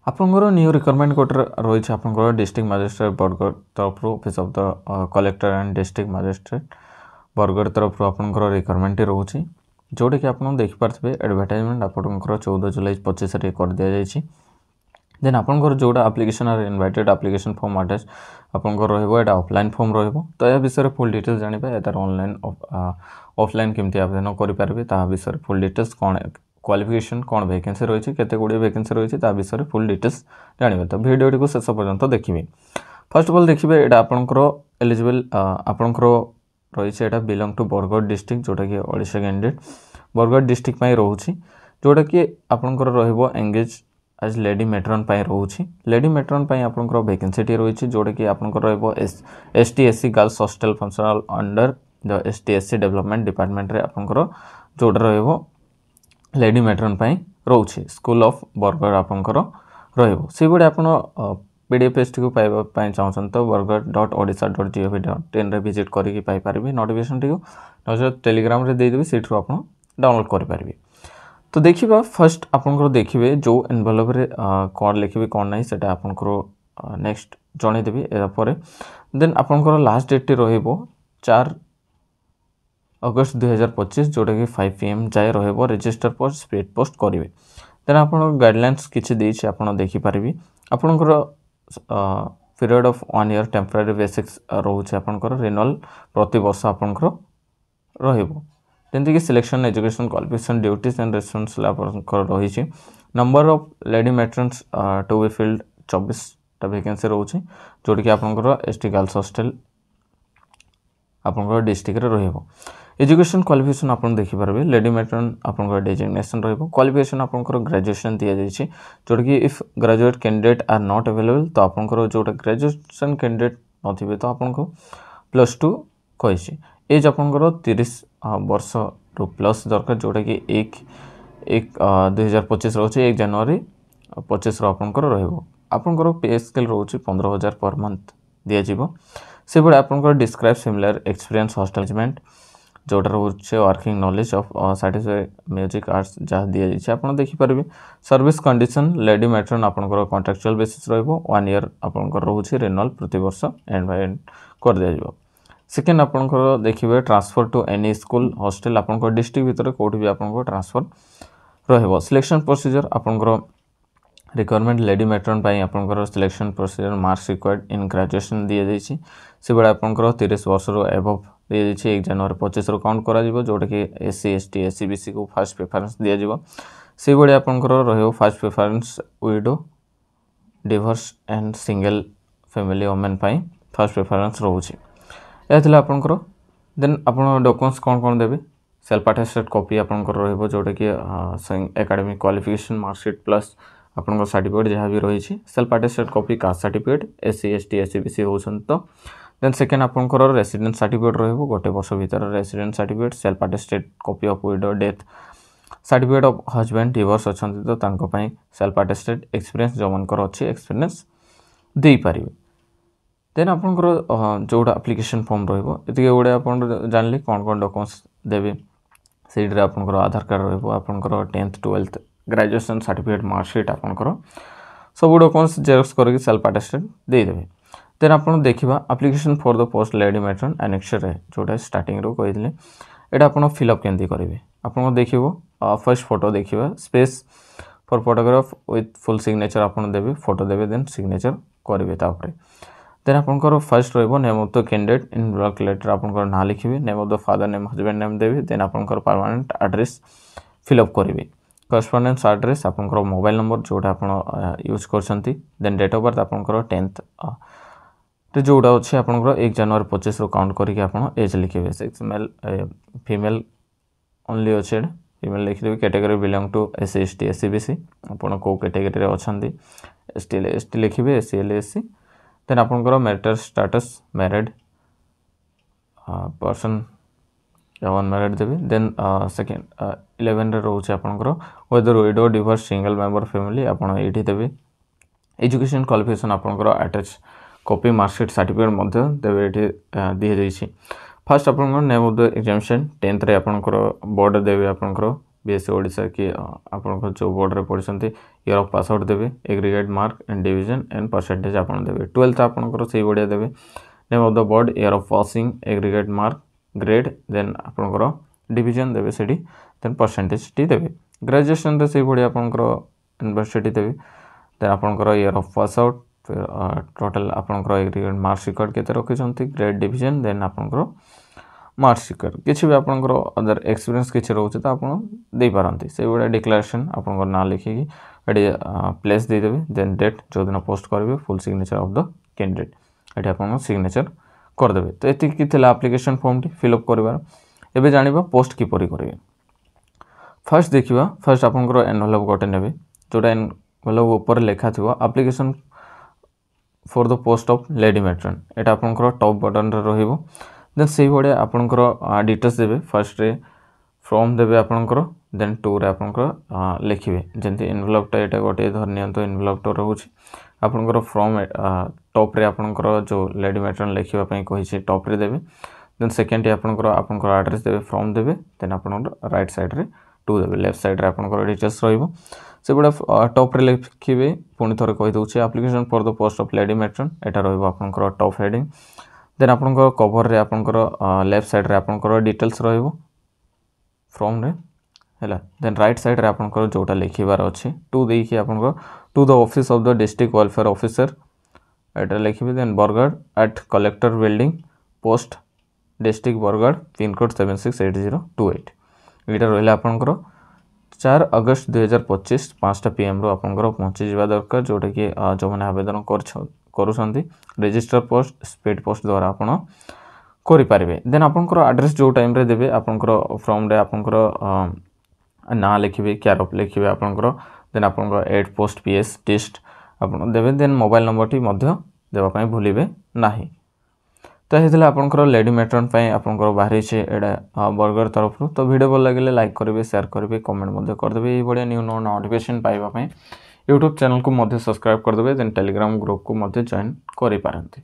आपंकर new requirement code रही है डिस्ट्रिक्ट मजिस्ट्रेट बरगढ़ तरफ office of the collector and district magistrate Bargarh तरफ आपंकर रिक्वायरमेंट रोचे जोटा कि आप देखिपे एडवर्टाइजमेंट आपंकर 14 जुलाई 25 कर दि जाए देन आपंकर जोड़ा application are invited application form attach आपंकर रहा ऑफलाइन फॉर्म तो यह विषय फुल डिटेल्स जानिबा तार ऑनलाइन ऑफलाइन केमती आवेदन करेंगे ता विषय फुल डिटेल्स कौन क्वालिफिकेशन कौन वैकेंसी रही है गुड़े वैकेंसी रही है विषय फुल डिटेल्स जानवे तो भिडियो को शेष पर्यंत देखिए। फर्स्ट ऑफ ऑल देखिए यहाँ आपंकर एलिजिबल आपंकर रही है बिलोंग टू बरगढ़ डिस्ट्रिक्ट जोटा कि ओडिशा कैंडिडेट बरगढ़ डिस्ट्रिक्ट रोचे जोटा कि आपंकर एंगेज एज लेडी मेट्रन रोचे लेडी मेट्रन आपंकर वैकेंसी रही जोटा कि आपंकर ST/SC girls hostel functional under the ST/SC development department रे आपंकर जोटा रही लेडी मेट्रन रोचे स्कूल ऑफ बरगढ़ आपंकर रही आप PDF को पाइबा चाहते तो bargarh.odisha.gov.in विजिट करके नोटिफिकेशन टी नजर टेलीग्राम रे देदेवी सीट्रु आप डाउनलोड करेंगे। तो देखिए फर्स्ट आपंकर देखिए जो एनवेलप रे कौन लिखे कौन ना से आपंकर नेक्स्ट जनईदेवी यापर देन आपंकर लास्ट डेट टी रहिबो 4 अगस्त 2025 जोटा कि 5 PM जाए रहिबो रजिस्टर पोस्ट स्पीड पोस्ट करेंगे। देन आप गाइडलाइंस किसी देछि आपन देखिपारे आपंकर period of 1 year temporary basics रोचे आपंकर रिन्यूअल प्रति वर्ष आपंकर रहिबो जमती कि selection education qualification duties and responsibility रही number of lady matrons to be filled 24टा वैकेंसी रोचे जोटा कि आपंकर ST गर्ल्स हॉस्टल आपंकर डिस्ट्रिक्ट रहिबो। एजुकेशन क्वालिफिकेशन आप देखिपारे लेडी मेट्रन आपंकर डेजिग्नेशन रहिबो क्वालिफिकेशन आपंकर ग्रेजुएशन दिया जाइए जोटा कि if graduate candidate are not available तो आपंकर जोटा ग्रेजुएशन कैंडिडेट नथिबे तो आपंकर +2 कही एज आपंकर 30 वर्ष रु प्लस दरकार जोटा कि 1/1/2025 रोचे 1 जनवरी 25 आपंकर रहिबो आपंकर पे स्केल रोचे 15,000 पर मंथ दिया से बड़े आपंकर डिस्क्राइब सिमिलर एक्सपीरियंस हॉस्टलमेंट जोटा रोचे working knowledge of satisfy music arts जहाँ दि जाए आप देखिपारे सर्विस कंडीशन लेडी मेट्रन आपंकर कॉन्ट्रैक्चुअल बेसिस रहिबो 1 ईयर आपंकर रोचे रिन्यूअल प्रति वर्ष एंड बाय एंड कर दिया जाइबो। सेकेंड आपंकर देखिए transfer to any school hostel आपंकर डिस्ट्रिक्ट भितर कोठी भी आपंकर ट्रांसफर रहिबो। सिलेक्शन प्रोसीजर आपंकर रिक्वायरमेंट लेडी मेट्रन आपंकर selection procedure marks required in graduation दि जाइए से बड़े आपंकर 30 वर्ष एबव दि जाइए 1 जनवरी 25 काउंट करा जोटा कि SC ST SC BC को फास्ट प्रेफरेंस दि जाइए से बड़े आपंकर रहिबो fast preference window divorce and single family women fast preference रोचे यह आपंकर देन आप डॉक्यूमेंट्स कौन कौन देवे सेल्फ अटेस्टेड कॉपी आपंकर रहिबो जोटा कि एकेडमिक क्वालिफिकेशन मार्कशीट प्लस आपंकर सर्टिफिकेट जहाँ भी रही self attested copy caste certificate SC ST SC BC होउछन तो देन सेकेंड आपंकर रेसिडेंस सर्टिफिकेट रहिबो गोटे वर्ष भीतर residence certificate self attested copy of widow death certificate of husband divorce अछंती तो तांको पई सेल्फ अटेस्टेड एक्सपीरियंस जो मनकर अछि एक्सपीरियंस देई पारिबे। देन आपंकर जोड़ा एप्लिकेशन फॉर्म रहिबो एतिके गुडे आपन जानले कौन कौन डॉक्यूमेंट्स देबे सेड रे आपनकर आधार कार्ड रहिबो आपनकर 10th 12th graduation certificate marksheet आपनकर सब डॉक्यूमेंट्स जेरॉक्स करके सेल्फ अटेस्टेड दे देबे। देन आपन देखिबा application for the post lady matron annexure है जोटा स्टार्टिंग रो कहिदले एटा आपन फिल अप केंदी करिवे आपन देखिबो फर्स्ट फोटो देखिबा space for photograph with full signature आपन देबे फोटो देबे देन सिग्नेचर करिवे तापरे देन आपनकर फर्स्ट रहिबो name of the candidate in block letter आपनकर ना लिखिबे name of the father name husband name देबे देन आपनकर परमानेंट एड्रेस फिल अप करिवे करस्पोंडेंस एड्रेस आपनकर मोबाइल नंबर जोटा आपन यूज करछंती देन डेट ऑफ बर्थ आपनकर 10th रे जोड़ा अछि आपनकर 1 जनवरी 25 रो काउंट करके आपन एज लिखिबे सेक्स मेल फीमेल ओनली अछि फीमेल लिखि देबे category belong to SC ST SC BC आपन को कैटेगरी रे अछंती ST ST लिखिबे SC SC देन आपनकर marital status married person one married देबे देन सेकेंड 11 रे रोचे आपनकर whether widow divorce single member family आपन एठी देबे। एजुकेशन क्वालिफिकेशन आपनकर अटैच कॉपी मार्कशीट सर्टिफिकेट मध्य देबे एठी दिया जाइछि। फर्स्ट आपनकर name of the examination 10th रे आपनकर बोर्ड देबे आपनकर बीएससी ओडिशा कि आपन जो बोर्ड रे पढ़छन्ती ईयर ऑफ पास आउट देबे aggregate mark and division and percentage आपन देबे 12th आपन सही बढ़िया देबे name of the board year of passing aggregate mark grade then आपन डिवीजन देबे सेठी देन परसेंटेज टी देबे ग्रेजुएशन रे सही बढ़िया आपन यूनिवर्सिटी देबे देन आपन year of pass out total आपन एग्रीगेट मार्क्स रिकॉर्ड केते रखिसंती ग्रेड डिवीजन देन आपन मार्क्स रिकॉर्ड किछि भी आपन अदर एक्सपीरियंस किछि रहउछ त आपन दे पारंती से गुडा डिक्लेरेशन आपन नाम लिखि कि एडी प्लेस दे देबे देन डेट जो दिन पोस्ट करबे full signature of the candidate एडी आपन सिग्नेचर कर देबे तो एति कि थिला एप्लीकेशन फॉर्म टी फिल अप करबार एबे जानिबा पोस्ट कि परि करबे फर्स्ट देखिबा फर्स्ट आपन एनवेलप गोटे नेबे जोटा एनवेलप ऊपर लिखा थिबो application for the post of lady matron एटा आपन टॉप बटन रे रहिबो देन से भाया आपंकर डिटेल्स देवे फर्स्ट रे फ्रॉम देवे आपंकर देन टू रे आपंकर लिखिबे जंती एनवेलपटा एटा गोटे धर नियंतो एनवेलप तो रहउछि आपंकर फ्रॉम टॉप रे आपंकर जो लेडी मैट्रन लिखिबा पई कहिछि टॉप रे देवे देन सेकंड आपंकर एड्रेस देवे फ्रॉम देवे देन आपंकर राइट साइड रे टू देवे लेफ्ट साइड रे आपंकर डिटेल्स रहइबो से गुडा टॉप रे लिखिबे पुनी थरे कहि दउछि application for the post of lady matron एटा रहइबो आपंकर टॉप हेडिंग देन आपनकर कवर रे आपनकर लेफ्ट साइड रे आपनकर डिटेल्स रहइबो फ्रॉम रे हैला देन राइट साइड रे आपनकर जोटा लिखिबार अछि टू देई कि आपनकर to the office of the district welfare officer एटा लिखिबे then Bargarh at collector building post district Bargarh pin code 768028 एटा रहला आपनकर 4 अगस्त 2025 5टा पीएम रो आपनकर पहुंची जिबा दरकार जोटा कि जो माने आवेदन करूछंती रजिस्टर पोस्ट स्पीड पोस्ट द्वारा आपण करि पारिबे देन आपनकर एड्रेस जो टाइम रे देबे आपनकर फ्रॉम रे आपनकर ना लिखिबे क्यारप लिखिबे आपनकर देन आपनकर 8 पोस्ट पीएस टेस्ट आपण देबे देन मोबाइल नंबर टी मध्य देबा पई भूलिबे नाही तो हेतले आपनकर लेडी मैट्रन पई आपनकर बाहरी छे एडा बर्गर तरफ तो वीडियो भल लागिले लाइक करिवे शेयर करिवे कमेंट मध्य कर देबे ए बढिया न्यू नोटिफिकेशन पाइबा पई YouTube चैनल को मध्य सब्सक्राइब कर देबे देन टेलीग्राम ग्रुप को मध्य जॉइन करि पारंती।